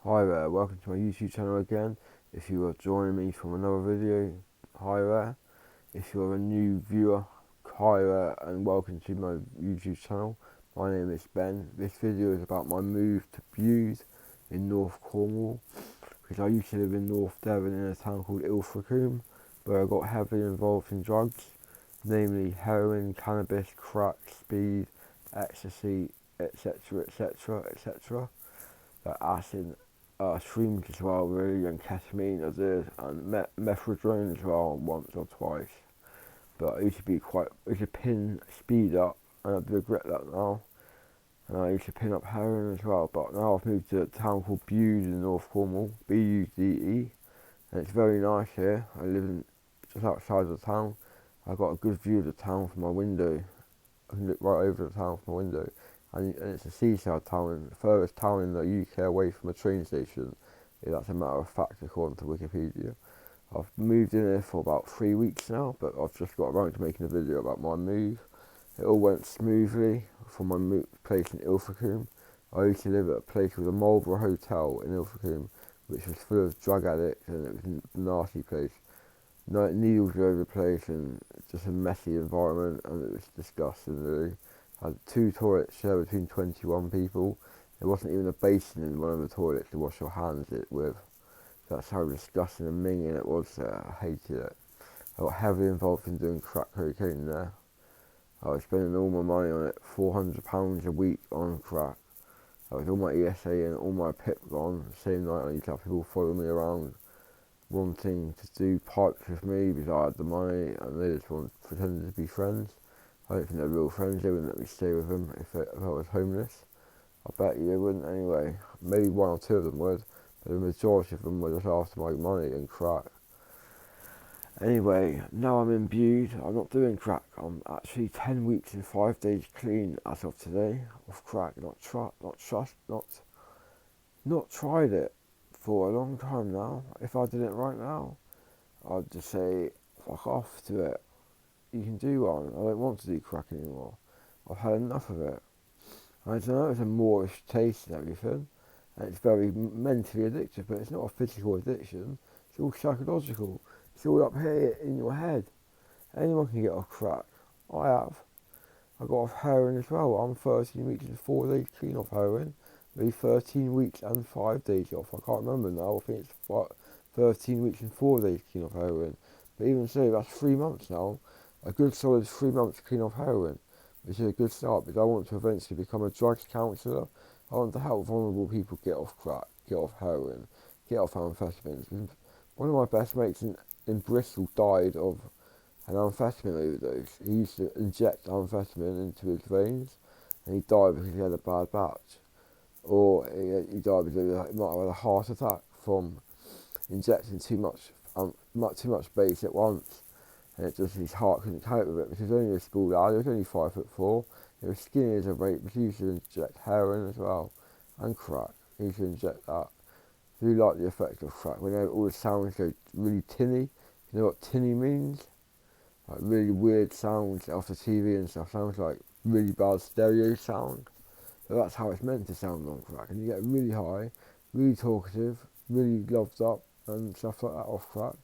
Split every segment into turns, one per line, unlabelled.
Hi there, welcome to my YouTube channel again. If you are joining me from another video, hi there. If you're a new viewer, hi there and welcome to my YouTube channel. My name is Ben. This video is about my move to Bude in North Cornwall, because I used to live in North Devon in a town called Ilfracombe, where I got heavily involved in drugs, namely heroin, cannabis, crack, speed, ecstasy, etc, etc, etc. Acid, shrooms as well, really, and ketamine I did, and methadone as well once or twice. But I used to pin speed up, and I regret that now. And I used to pin up heroin as well, but now I've moved to a town called Bude in North Cornwall, Bude, and it's very nice here. I live just outside of the town. I've got a good view of the town from my window. I can look right over the town from my window. And it's a seaside town, the furthest town in the UK away from a train station. Yeah, that's a matter of fact according to Wikipedia. I've moved in here for about 3 weeks now, but I've just got around to making a video about my move. It all went smoothly from my place in Ilfracombe. I used to live at a place called the Marlborough Hotel in Ilfracombe, which was full of drug addicts, and it was a nasty place. Needles all over the place and just a messy environment, and it was disgusting really. I had 2 toilets shared between 21 people. There wasn't even a basin in one of the toilets to wash your hands with. That's how disgusting and minging it was there. I hated it. I got heavily involved in doing crack cocaine there. I was spending all my money on it, £400 a week on crack. That was all my ESA and all my PIP gone. The same night I used to have people follow me around wanting to do pipes with me because I had the money, and they just pretended to be friends. I don't think they're real friends. They wouldn't let me stay with them if I was homeless. I bet you they wouldn't anyway. Maybe 1 or 2 of them would, but the majority of them were just after my money and crack. Anyway, now I'm in Bude. I'm not doing crack. I'm actually 10 weeks and 5 days clean as of today of crack. Not tried it for a long time now. If I did it right now, I'd just say fuck off to it. You can do one. I don't want to do crack anymore. I've had enough of it. I don't know, it's a Moorish taste and everything, and it's very mentally addictive, but it's not a physical addiction. It's all psychological. It's all up here in your head. Anyone can get off crack. I have. I got off heroin as well. I'm 13 weeks and 4 days clean off heroin. Maybe 13 weeks and 5 days off. I can't remember now. I think it's 13 weeks and 4 days clean off heroin. But even so, that's 3 months now. A good solid 3 months clean off heroin, which is a good start, because I want to eventually become a drugs counsellor. I want to help vulnerable people get off crack, get off heroin, get off amphetamines. One of my best mates in Bristol died of an amphetamine overdose. He used to inject amphetamine into his veins, and he died because he had a bad batch. Or he died because he might have had a heart attack from injecting too much base at once. And it just, his heart couldn't cope with it, because he was only a school lad. He was only 5'4". He was skinny as a rape, but he used to inject heroin as well, and crack. He used to inject that. I do like the effect of crack. When all the sounds go really tinny. You know what tinny means? Like really weird sounds off the TV and stuff. Sounds like really bad stereo sound. But that's how it's meant to sound on crack. And you get really high, really talkative, really loved up, and stuff like that off crack.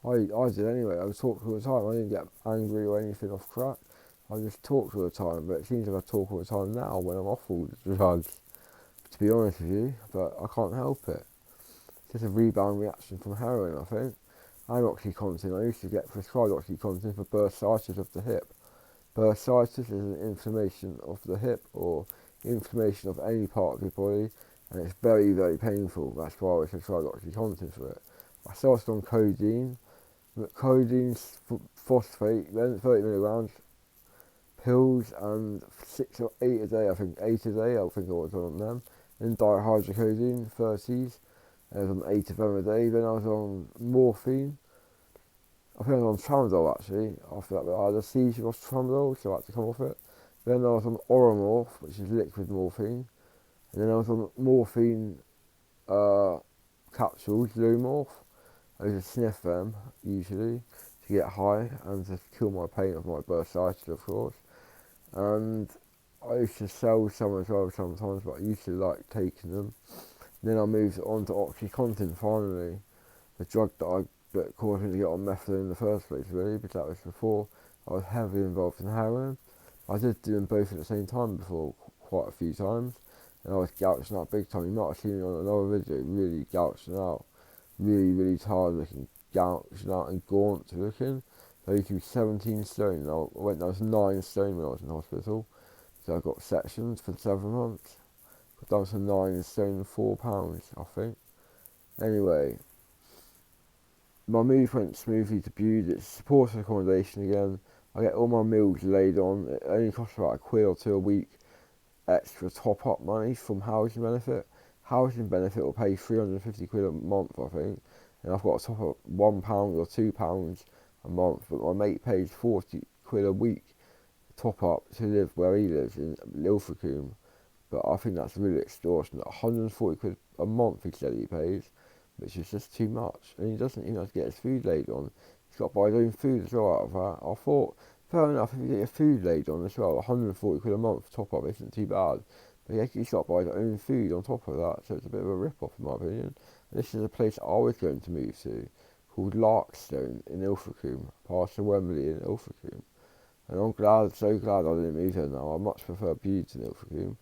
I did anyway. I talked all the time. I didn't get angry or anything off crack. I just talked all the time. But it seems like I talk all the time now when I'm off all the drugs, to be honest with you. But I can't help it. It's just a rebound reaction from heroin, I think. And OxyContin. I used to get prescribed OxyContin for bursitis of the hip. Bursitis is an inflammation of the hip, or inflammation of any part of your body, and it's very, very painful. That's why I was prescribed OxyContin for it. I started on codeine. Codeine's phosphate, then 30 milligrams, pills, and 6 or 8 a day, I think 8 a day, I think I was on them. Then dihydrocodeine, 30s, I was on 8 of them a day. Then I was on morphine. I think I was on tramadol actually. After that, I had a seizure off tramadol, so I had to come off it. Then I was on Oromorph, which is liquid morphine. And then I was on morphine capsules, Lumorph. I used to sniff them, usually, to get high and to kill my pain of my bursitis, of course. And I used to sell some as well sometimes, but I used to like taking them. Then I moved on to OxyContin finally, the drug that caused me to get on methadone in the first place, really, because that was before I was heavily involved in heroin. I did do them both at the same time before, quite a few times, and I was gouging out big time. You might have seen me on another video, really gouging out, really tired looking, gouging out and gaunt looking. I used to be 17 stone, I went down to 9 stone when I was in hospital, so I got sections for 7 months. Got down to 9 stone, 4 pounds, I think. Anyway, my move went smoothly to Bude. It's supported accommodation again. I get all my meals laid on. It only costs about £1 or £2 a week extra top up money from housing benefit. Housing benefit will pay £350 a month, I think, and I've got to top up £1 or £2 a month. But my mate pays £40 a week top up to live where he lives in Ilfracombe. But I think that's really extortionate. £140 a month he said he pays, which is just too much. And he doesn't even have to get his food laid on. He's got to buy his own food as well out of that. I thought, fair enough, if you get your food laid on as well, £140 a month top up isn't too bad. But he's got to buy his own food on top of that, so it's a bit of a rip-off in my opinion. And this is a place I was going to move to, called Larkstone in Ilfracombe, past the Wembley in Ilfracombe. And I'm so glad I didn't move here now. I much prefer Bude to Ilfracombe.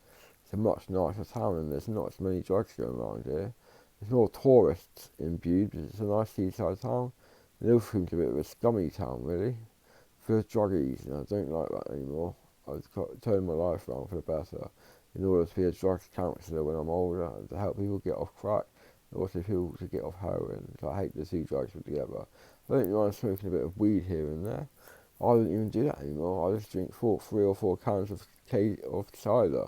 It's a much nicer town and there's not as many drugs going around here. There's more tourists in Bude because it's a nice seaside town. And Ilfracombe's a bit of a scummy town, really, for druggies, and I don't like that anymore. I've turned my life around for the better in order to be a drugs counsellor when I'm older and to help people get off crack and also people to get off heroin. So I hate the two drugs together. I don't mind smoking a bit of weed here and there. I don't even do that anymore. I just drink 3 or 4 cans of cider.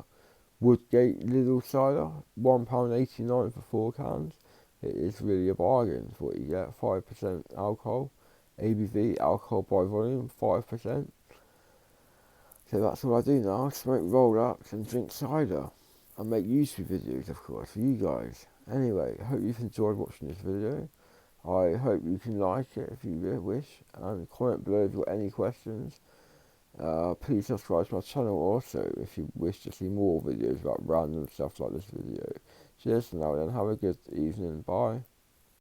Woodgate Lidl cider, £1.89 for 4 cans. It is really a bargain for what you get. 5% alcohol, ABV, alcohol by volume, 5%. So that's what I do now. Smoke roll-ups and drink cider. And make YouTube videos, of course, for you guys. Anyway, I hope you've enjoyed watching this video. I hope you can like it if you wish. And comment below if you've got any questions. Please subscribe to my channel also if you wish to see more videos about random stuff like this video. Cheers for now then, have a good evening, bye.